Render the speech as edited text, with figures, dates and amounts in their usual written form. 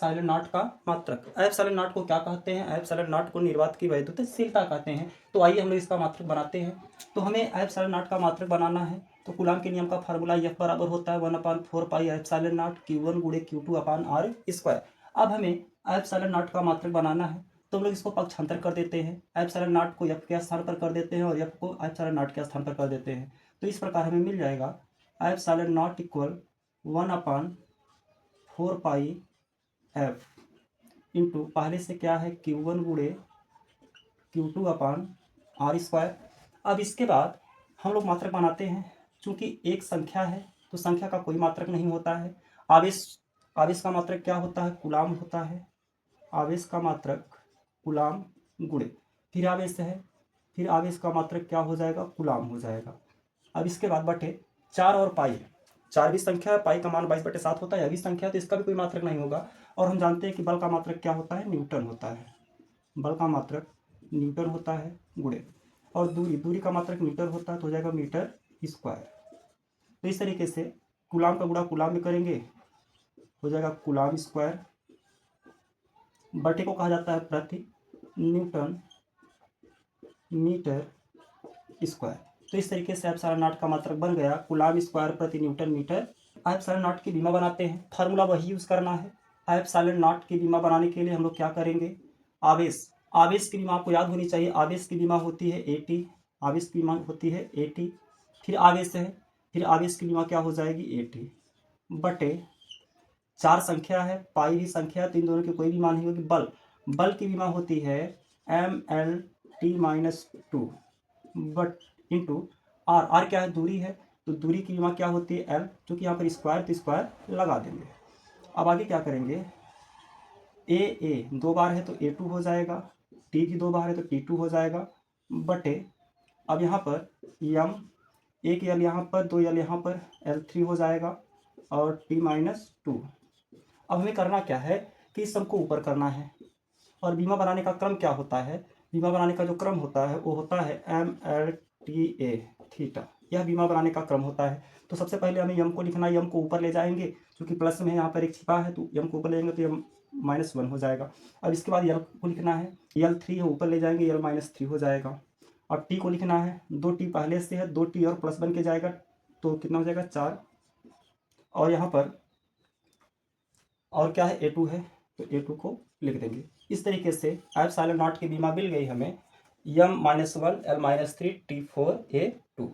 Epsilon not का मात्रक। Epsilon not को क्या कहते हैं? एप्सिलॉन नॉट को निर्वात की वैद्युतशीलता कहते हैं। तो आइए हम लोग इसका मात्रक बनाते हैं। तो हमें एप्सिलॉन नॉट का मात्रक बनाना है। तो कूलाम के नियम का फार्मूला F बराबर होता है 1/4 पाई एप्सिलॉन नॉट Q1 गुणे Q2 अपान R स्क्वायर। अब हमें एप्सिलॉन नॉट का मात्रक बनाना है, तो हम लोग इसको पक्षांतर कर देते हैं। एप्सिलॉन नॉट को F के स्थान पर कर देते हैं और F को एप्सिलॉन नॉट के स्थान पर कर देते हैं। तो इस प्रकार हमें मिल जाएगा epsilon not equal 1/4 pi F into पहले से क्या है Q1 गुणे Q2 अपान R स्क्वायर। अब इसके बाद हम लोग मात्रक बनाते हैं। चूंकि एक संख्या है तो संख्या का कोई मात्रक नहीं होता है। आवेश आवेश का मात्रक क्या होता है? कूलाम होता है। आवेश का मात्रक कूलाम गुणे फिर आवेश है, फिर आवेश का मात्रक क्या हो जाएगा? कूलाम हो जाएगा। अब इसके बाद बटे 4 और पाई है। 4 भी संख्या है, पाई का मान 22/7 होता है, यह भी संख्या है, तो इसका भी कोई मात्रक नहीं होगा। और हम जानते हैं कि बल का मात्रक क्या होता है? न्यूटन होता है। बल का मात्रक न्यूटन होता है गुणे और दूरी का मात्रक मीटर होता है, तो हो जाएगा मीटर स्क्वायर। तो इस तरीके से कूलाम का गुणा कूलाम में करेंगे, हो जाएगा कूलाम स्क्वायर। बटे को कहा जाता है प्रति न्यूटन मीटर स्क्वायर। तो इस तरीके से एप्सिलॉन नॉट का मात्रक बन गया कूलाम स्क्वायर प्रति न्यूटन मीटर। एप्सिलॉन नॉट की बीमा बनाते हैं, फार्मूला वही यूज करना है। एप्सिलॉन नॉट की बीमा बनाने के लिए हम लोग क्या करेंगे? आवेश की बीमा आपको याद होनी चाहिए। आवेश की बीमा होती है AT, आवेश की बीमा होती है AT, फिर आवेश है, फिर आवेश की बीमा क्या हो जाएगी? AT बटे 4 संख्या है, पाई भी संख्या है, तो इन दोनों की कोई भी मान नहीं होगी। बल की बीमा होती है MLT-2 बट इंटू R क्या है? दूरी है, तो दूरी की बीमा क्या होती है? L, क्योंकि यहाँ पर स्क्वायर तो स्क्वायर लगा देंगे। अब आगे क्या करेंगे? A 2 बार है तो A2 हो जाएगा, T भी 2 बार है तो T2 हो जाएगा बटे अब यहाँ पर M, एक L यहाँ पर, 2 L यहाँ पर, L3 हो जाएगा और T-2। अब हमें करना क्या है कि इस सब को ऊपर करना है। और बीमा बनाने का क्रम क्या होता है? बीमा बनाने का जो क्रम होता है वो होता है MLTA थीटा। यह बीमा बनाने का क्रम होता है। तो सबसे पहले हमें यम को लिखना है, यम को ऊपर ले जाएंगे क्योंकि प्लस में यहाँ पर एक छिपा है, तो यम को ऊपर ले जाएंगे तो यम -1 हो जाएगा। अब इसके बाद यल को लिखना है, L3 है, ऊपर ले जाएंगे L-3 हो जाएगा। अब टी को लिखना है, 2T पहले से है, 2T और प्लस बन के जाएगा तो कितना हो जाएगा? 4। और यहाँ पर और क्या है? A2 है, तो A2 को लिख देंगे। इस तरीके से एप्सिलॉन नॉट की बीमा मिल गई हमें M-1 L-3 T4 A2।